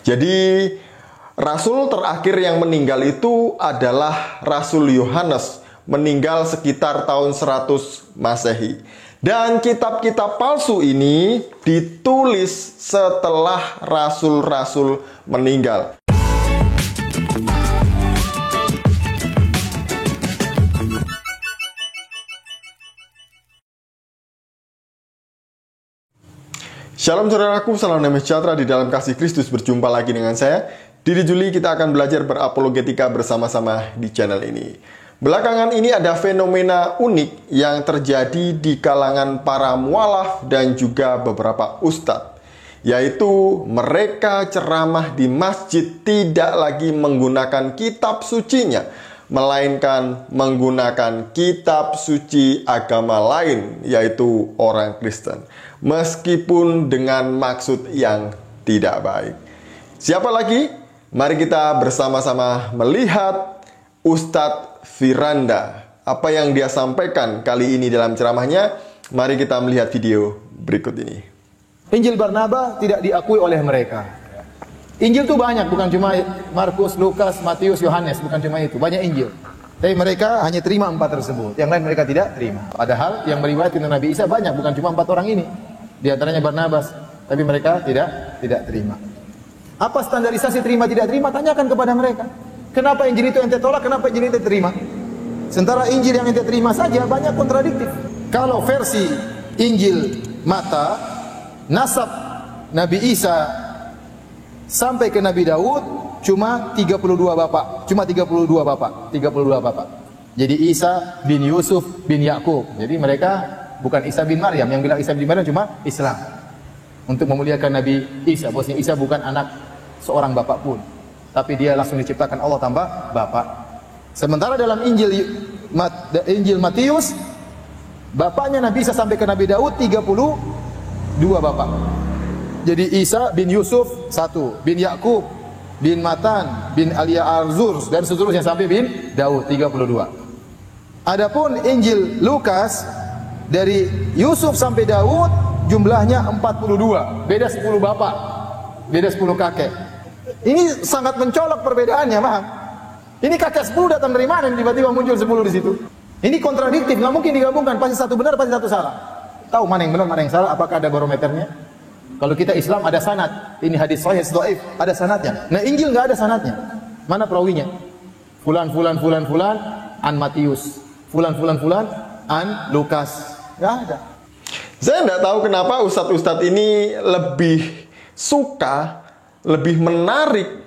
Jadi rasul terakhir yang meninggal itu adalah Rasul Yohanes, meninggal sekitar tahun 100 Masehi. Dan kitab-kitab palsu ini ditulis setelah rasul-rasul meninggal. Shalom saudaraku, salam damai sejahtera di dalam kasih Kristus. Berjumpa lagi dengan saya, Didi Juli. Kita akan belajar berapologetika bersama-sama di channel ini. Belakangan ini ada fenomena unik yang terjadi di kalangan para mualaf dan juga beberapa ustadz, yaitu mereka ceramah di masjid tidak lagi menggunakan kitab sucinya, melainkan menggunakan kitab suci agama lain, yaitu orang Kristen, meskipun dengan maksud yang tidak baik. Siapa lagi? Mari kita bersama-sama melihat Ustadz Firanda. Apa yang dia sampaikan kali ini dalam ceramahnya? Mari kita melihat video berikut ini. Injil Barnabas tidak diakui oleh mereka. Injil itu banyak, bukan cuma Markus, Lukas, Matius, Yohanes, bukan cuma itu, banyak Injil. Tapi mereka hanya terima 4 tersebut, yang lain mereka tidak terima. Padahal yang meriwayatkan Nabi Isa banyak, bukan cuma 4 orang ini. Di antaranya Barnabas, tapi mereka tidak terima. Apa standarisasi terima tidak terima? Tanyakan kepada mereka. Kenapa Injil itu ente tolak, kenapa Injil itu terima? Sementara Injil yang ente terima saja banyak kontradiktif. Kalau versi Injil Mata, nasab Nabi Isa sampai ke Nabi Daud cuma 32 bapak, 32 bapak. Jadi Isa bin Yusuf bin Yakub. Jadi mereka bukan Isa bin Maryam. Yang bilang Isa bin Maryam cuma Islam, untuk memuliakan Nabi Isa. Bahwasanya Isa bukan anak seorang bapak pun, tapi dia langsung diciptakan Allah tambah bapak. Sementara dalam Injil Matius, bapaknya Nabi Isa sampai ke Nabi Daud 32 bapak. Jadi Isa bin Yusuf 1, bin Yakub, bin Matan, bin Alia Arzur, dan seterusnya sampai bin Daud 32. Adapun Injil Lukas, dari Yusuf sampai Daud jumlahnya 42, beda 10 bapak, beda 10 kakek. Ini sangat mencolok perbedaannya, paham? Ini kakek 10 datang dari mana tiba-tiba muncul 10 di situ? Ini kontradiktif, nggak mungkin digabungkan, pasti satu benar, pasti satu salah. Tahu mana yang benar, mana yang salah? Apakah ada barometernya? Kalau kita Islam ada sanad, ini hadis sahih dhaif, ada sanadnya. Nah, Injil nggak ada sanadnya. Mana perawinya? Fulan an Matius, fulan an Lukas. Nggak ada. Saya nggak tahu kenapa ustadz-ustadz ini lebih suka, lebih menarik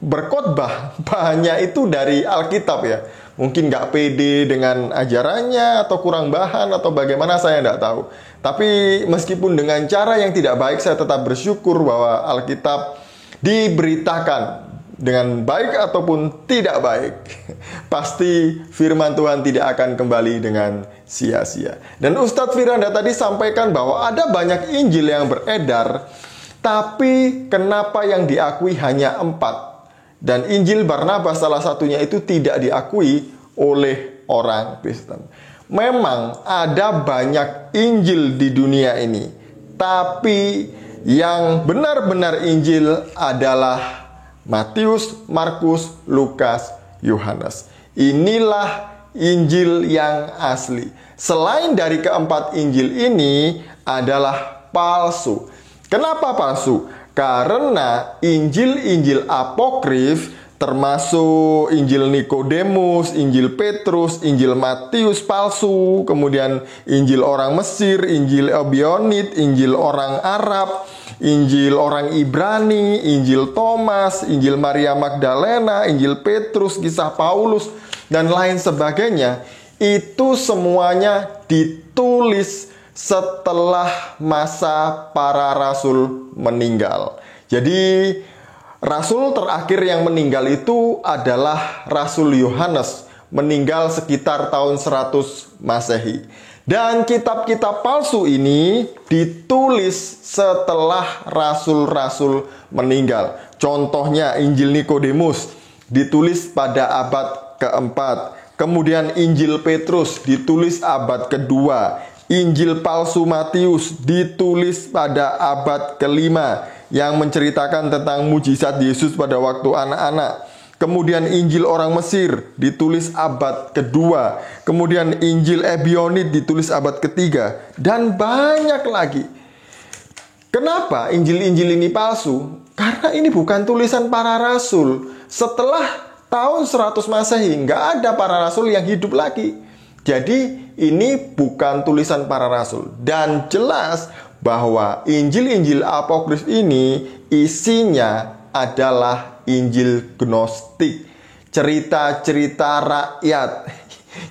berkhotbah bahannya itu dari Alkitab ya. Mungkin nggak pede dengan ajarannya, atau kurang bahan, atau bagaimana, saya nggak tahu. Tapi meskipun dengan cara yang tidak baik, saya tetap bersyukur bahwa Alkitab diberitakan dengan baik ataupun tidak baik. Pasti firman Tuhan tidak akan kembali dengan sia-sia. Dan Ustadz Firanda tadi sampaikan bahwa ada banyak Injil yang beredar, tapi kenapa yang diakui hanya 4? Dan Injil Barnabas salah satunya itu tidak diakui oleh orang Kristen. Memang ada banyak Injil di dunia ini, tapi yang benar-benar Injil adalah Matius, Markus, Lukas, Yohanes. Inilah Injil yang asli. Selain dari keempat Injil ini adalah palsu. Kenapa palsu? Karena Injil-Injil apokrif, termasuk Injil Nikodemus, Injil Petrus, Injil Matius palsu, kemudian Injil orang Mesir, Injil Ebionit, Injil orang Arab, Injil orang Ibrani, Injil Thomas, Injil Maria Magdalena, Injil Petrus, kisah Paulus, dan lain sebagainya. Itu semuanya ditulis setelah masa para rasul meninggal. Jadi rasul terakhir yang meninggal itu adalah Rasul Yohanes, meninggal sekitar tahun 100 Masehi. Dan kitab-kitab palsu ini ditulis setelah rasul-rasul meninggal. Contohnya Injil Nikodemus ditulis pada abad keempat. Kemudian Injil Petrus ditulis abad kedua. Injil palsu Matius ditulis pada abad kelima. yang menceritakan tentang mujizat Yesus pada waktu anak-anak. Kemudian Injil orang Mesir ditulis abad kedua. Kemudian Injil Ebionit ditulis abad ketiga. Dan banyak lagi. Kenapa Injil-Injil ini palsu? Karena ini bukan tulisan para rasul. Setelah tahun 100 Masehi, nggak ada para rasul yang hidup lagi. Jadi ini bukan tulisan para rasul. Dan jelas bahwa Injil-Injil apokrif ini isinya adalah Injil Gnostik, cerita-cerita rakyat.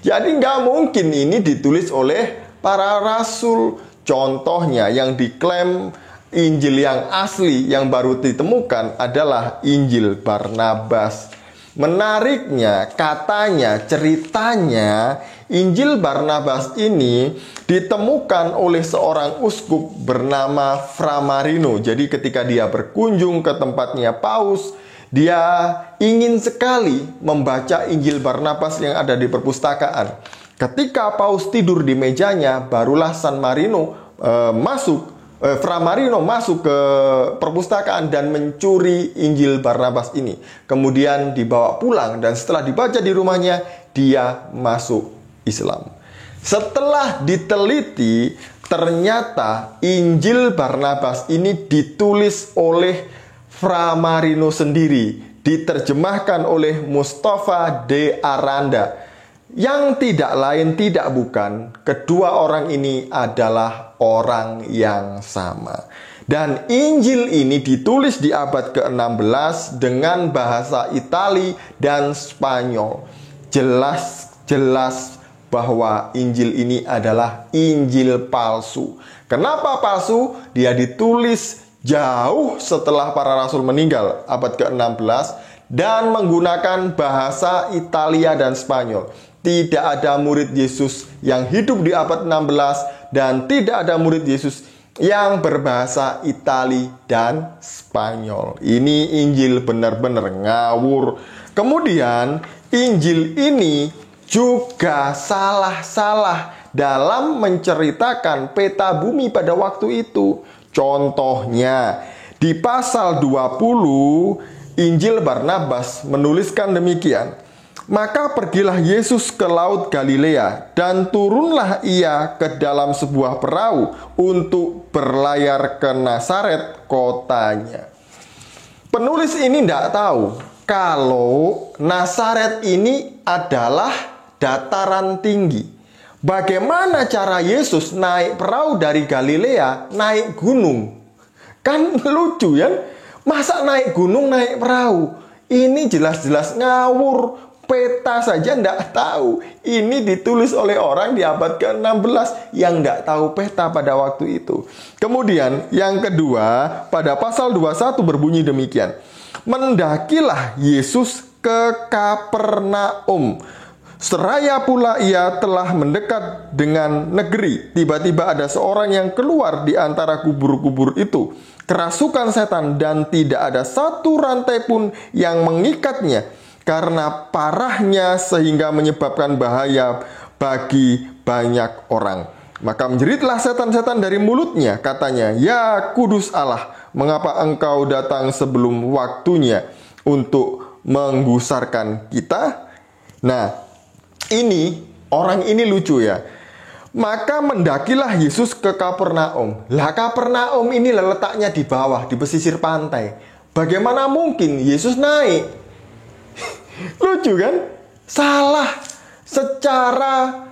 Jadi nggak mungkin ini ditulis oleh para rasul. Contohnya yang diklaim Injil yang asli yang baru ditemukan adalah Injil Barnabas. Menariknya, katanya, ceritanya Injil Barnabas ini ditemukan oleh seorang uskup bernama Fra Marino. Jadi ketika dia berkunjung ke tempatnya Paus, dia ingin sekali membaca Injil Barnabas yang ada di perpustakaan. Ketika Paus tidur di mejanya, barulah Fra Marino masuk ke perpustakaan dan mencuri Injil Barnabas ini. Kemudian dibawa pulang dan setelah dibaca di rumahnya, dia masuk Islam. Setelah diteliti, ternyata Injil Barnabas ini ditulis oleh Fra Marino sendiri, diterjemahkan oleh Mustafa de Aranda. Yang tidak lain tidak bukan, kedua orang ini adalah orang yang sama. Dan Injil ini ditulis di abad ke-16 dengan bahasa Itali dan Spanyol. Jelas bahwa Injil ini adalah Injil palsu. Kenapa palsu? Dia ditulis jauh setelah para rasul meninggal, abad ke-16, dan menggunakan bahasa Italia dan Spanyol. Tidak ada murid Yesus yang hidup di abad 16 dan tidak ada murid Yesus yang berbahasa Itali dan Spanyol. Ini Injil benar-benar ngawur. Kemudian Injil ini juga salah-salah dalam menceritakan peta bumi pada waktu itu. Contohnya, di pasal 20 Injil Barnabas menuliskan demikian. Maka pergilah Yesus ke laut Galilea, dan turunlah ia ke dalam sebuah perahu untuk berlayar ke Nazaret, kotanya. Penulis ini tidak tahu kalau Nazaret ini adalah dataran tinggi. Bagaimana cara Yesus naik perahu dari Galilea, naik gunung? Kan lucu ya? Masa naik gunung, naik perahu? Ini jelas-jelas ngawur. Peta saja tidak tahu. Ini ditulis oleh orang di abad ke-16 yang tidak tahu peta pada waktu itu. Kemudian yang kedua, pada pasal 21 berbunyi demikian. Mendakilah Yesus ke Kapernaum. Seraya pula ia telah mendekat dengan negeri. Tiba-tiba ada seorang yang keluar di antara kubur-kubur itu, kerasukan setan, dan tidak ada satu rantai pun yang mengikatnya, karena parahnya sehingga menyebabkan bahaya bagi banyak orang. Maka menjeritlah setan-setan dari mulutnya, katanya, "Ya kudus Allah, mengapa engkau datang sebelum waktunya untuk menggusarkan kita?" Nah, ini orang ini lucu ya. Maka mendakilah Yesus ke Kapernaum. Lah Kapernaum ini letaknya di bawah, di pesisir pantai. Bagaimana mungkin Yesus naik? Lucu kan? Salah. Secara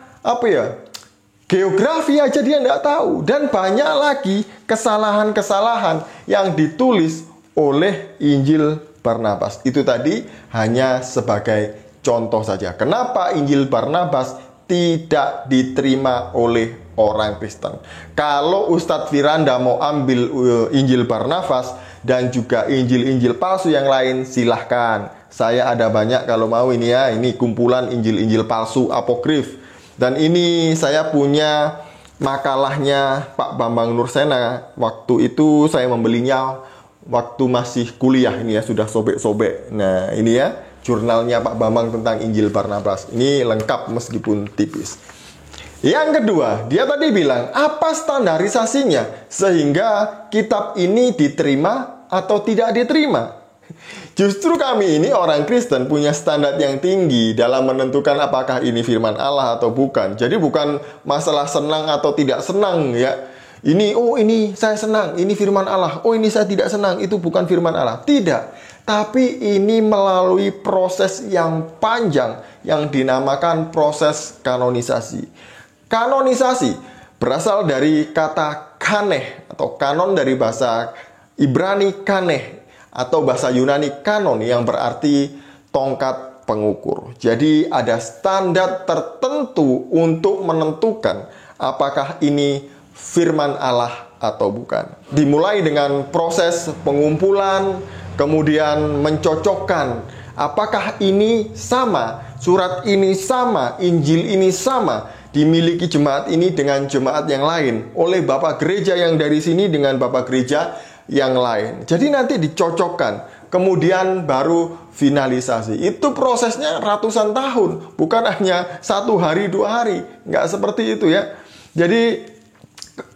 geografi aja dia tidak tahu. Dan banyak lagi kesalahan-kesalahan yang ditulis oleh Injil Barnabas. Itu tadi hanya sebagai contoh saja. Kenapa Injil Barnabas tidak diterima oleh orang Kristen? Kalau Ustadz Firanda mau ambil Injil Barnabas dan juga Injil-Injil palsu yang lain, silahkan. Saya ada banyak kalau mau ini ya. Ini kumpulan Injil-Injil palsu apokrif. Dan ini saya punya makalahnya Pak Bambang Nursena. Waktu itu saya membelinya waktu masih kuliah. Ini ya, sudah sobek-sobek. Nah ini ya, jurnalnya Pak Bambang tentang Injil Barnabas. Ini lengkap meskipun tipis. Yang kedua, dia tadi bilang, apa standarisasinya sehingga kitab ini diterima atau tidak diterima? Justru kami ini orang Kristen punya standar yang tinggi dalam menentukan apakah ini firman Allah atau bukan. Jadi bukan masalah senang atau tidak senang ya. Ini saya senang, ini firman Allah. Oh, ini saya tidak senang, itu bukan firman Allah. Tidak. Tapi ini melalui proses yang panjang yang dinamakan proses kanonisasi. Kanonisasi berasal dari kata kaneh atau kanon dari bahasa Ibrani kaneh atau bahasa Yunani kanon yang berarti tongkat pengukur. Jadi ada standar tertentu untuk menentukan apakah ini firman Allah atau bukan. Dimulai dengan proses pengumpulan, kemudian mencocokkan apakah ini sama, surat ini sama, Injil ini sama, dimiliki jemaat ini dengan jemaat yang lain, oleh bapak gereja yang dari sini dengan bapak gereja yang lain. Jadi nanti dicocokkan, kemudian baru finalisasi. Itu prosesnya ratusan tahun, bukan hanya 1 hari 2 hari, nggak seperti itu ya. Jadi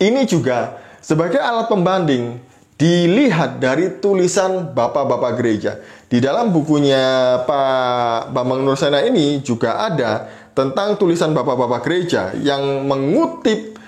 ini juga sebagai alat pembanding dilihat dari tulisan bapak-bapak gereja. Di dalam bukunya Pak Bambang Nursena ini juga ada tentang tulisan bapak-bapak gereja yang mengutip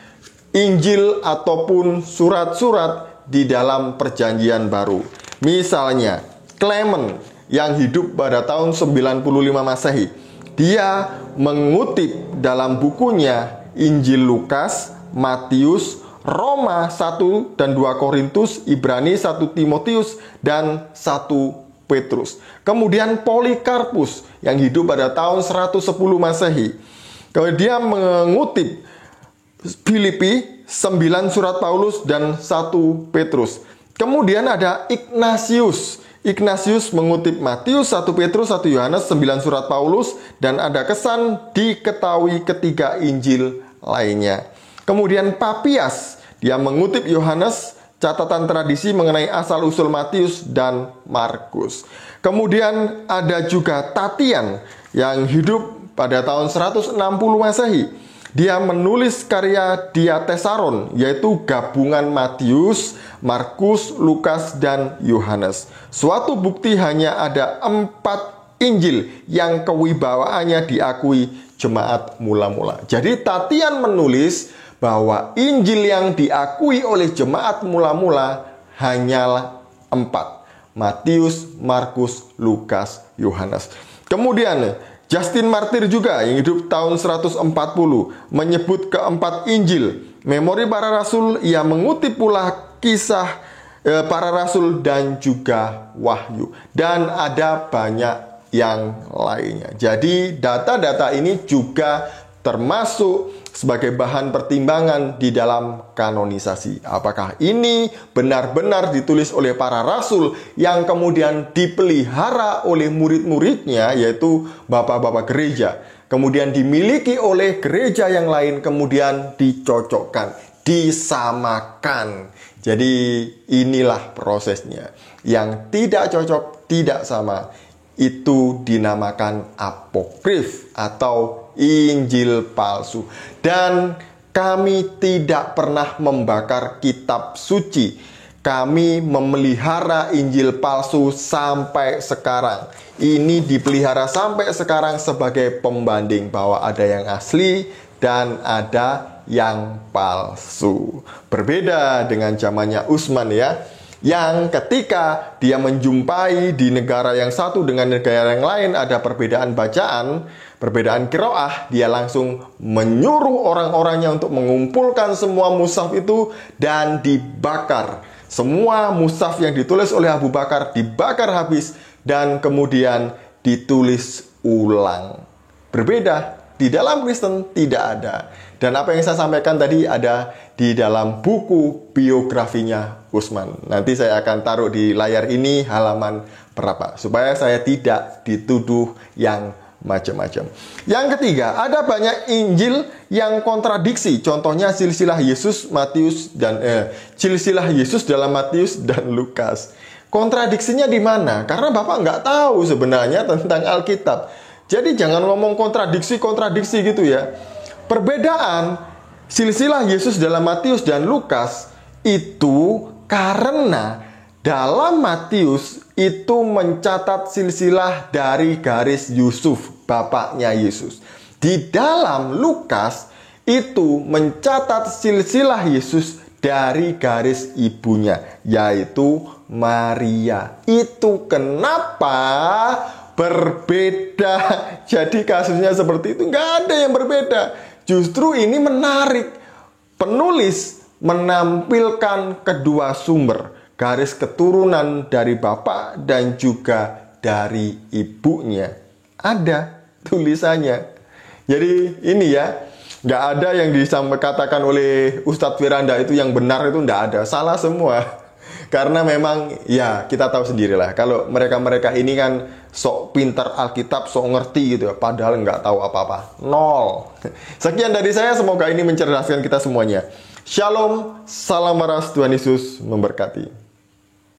Injil ataupun surat-surat di dalam Perjanjian Baru. Misalnya, Clement yang hidup pada tahun 95 Masehi. Dia mengutip dalam bukunya Injil Lukas, Matius, Roma 1 dan 2 Korintus, Ibrani 1 Timotius, dan 1 Petrus. Kemudian Polikarpus yang hidup pada tahun 110 Masehi. Dia mengutip Filipi, 9 surat Paulus, dan 1 Petrus. Kemudian ada Ignatius. Ignatius mengutip Matius, 1 Petrus, 1 Yohanes, 9 surat Paulus, dan ada kesan diketahui ketiga Injil lainnya. Kemudian Papias, dia mengutip Yohanes, catatan tradisi mengenai asal-usul Matius dan Markus. Kemudian ada juga Tatian yang hidup pada tahun 160 Masehi. Dia menulis karya Diatesaron, yaitu gabungan Matius, Markus, Lukas, dan Yohanes. Suatu bukti hanya ada 4 Injil yang kewibawaannya diakui jemaat mula-mula. Jadi Tatian menulis bahwa Injil yang diakui oleh jemaat mula-mula hanyalah 4. Matius, Markus, Lukas, Yohanes. Kemudian Justin Martyr juga yang hidup tahun 140 menyebut keempat Injil. Memori para Rasul, ia mengutip pula kisah para Rasul dan juga Wahyu. Dan ada banyak yang lainnya. Jadi data-data ini juga termasuk sebagai bahan pertimbangan di dalam kanonisasi. Apakah ini benar-benar ditulis oleh para rasul yang kemudian dipelihara oleh murid-muridnya, yaitu bapak-bapak gereja, kemudian dimiliki oleh gereja yang lain, kemudian dicocokkan, disamakan. Jadi inilah prosesnya. Yang tidak cocok, tidak sama, itu dinamakan apokrif atau Injil palsu. Dan kami tidak pernah membakar kitab suci. Kami memelihara Injil palsu sampai sekarang. Ini dipelihara sampai sekarang sebagai pembanding bahwa ada yang asli dan ada yang palsu. Berbeda dengan zamannya Utsman ya, yang ketika dia menjumpai di negara yang satu dengan negara yang lain ada perbedaan bacaan, perbedaan qiraah, dia langsung menyuruh orang-orangnya untuk mengumpulkan semua mushaf itu dan dibakar. Semua mushaf yang ditulis oleh Abu Bakar dibakar habis dan kemudian ditulis ulang. Berbeda, di dalam Kristen tidak ada. Dan apa yang saya sampaikan tadi ada di dalam buku biografinya Utsman. Nanti saya akan taruh di layar ini halaman berapa, supaya saya tidak dituduh yang macam-macam. Yang ketiga, ada banyak Injil yang kontradiksi. Contohnya silsilah Yesus silsilah Yesus dalam Matius dan Lukas. Kontradiksinya di mana? Karena Bapak nggak tahu sebenarnya tentang Alkitab. Jadi jangan ngomong kontradiksi gitu ya. Perbedaan silsilah Yesus dalam Matius dan Lukas itu karena Dalam Matius itu mencatat silsilah dari garis Yusuf, bapaknya Yesus. Di dalam Lukas itu mencatat silsilah Yesus dari garis ibunya, yaitu Maria. Itu kenapa berbeda. Jadi kasusnya seperti itu, nggak ada yang berbeda. Justru ini menarik. Penulis menampilkan kedua sumber, garis keturunan dari bapak dan juga dari ibunya. Ada tulisannya. Jadi ini ya, nggak ada yang dikatakan oleh Ustadz Firanda itu yang benar, itu nggak ada. Salah semua. Karena memang ya kita tahu sendirilah, kalau mereka-mereka ini kan sok pintar Alkitab, sok ngerti gitu ya, padahal nggak tahu apa-apa. Nol. Sekian dari saya, semoga ini mencerdaskan kita semuanya. Shalom, salam waras, Tuhan Yesus memberkati.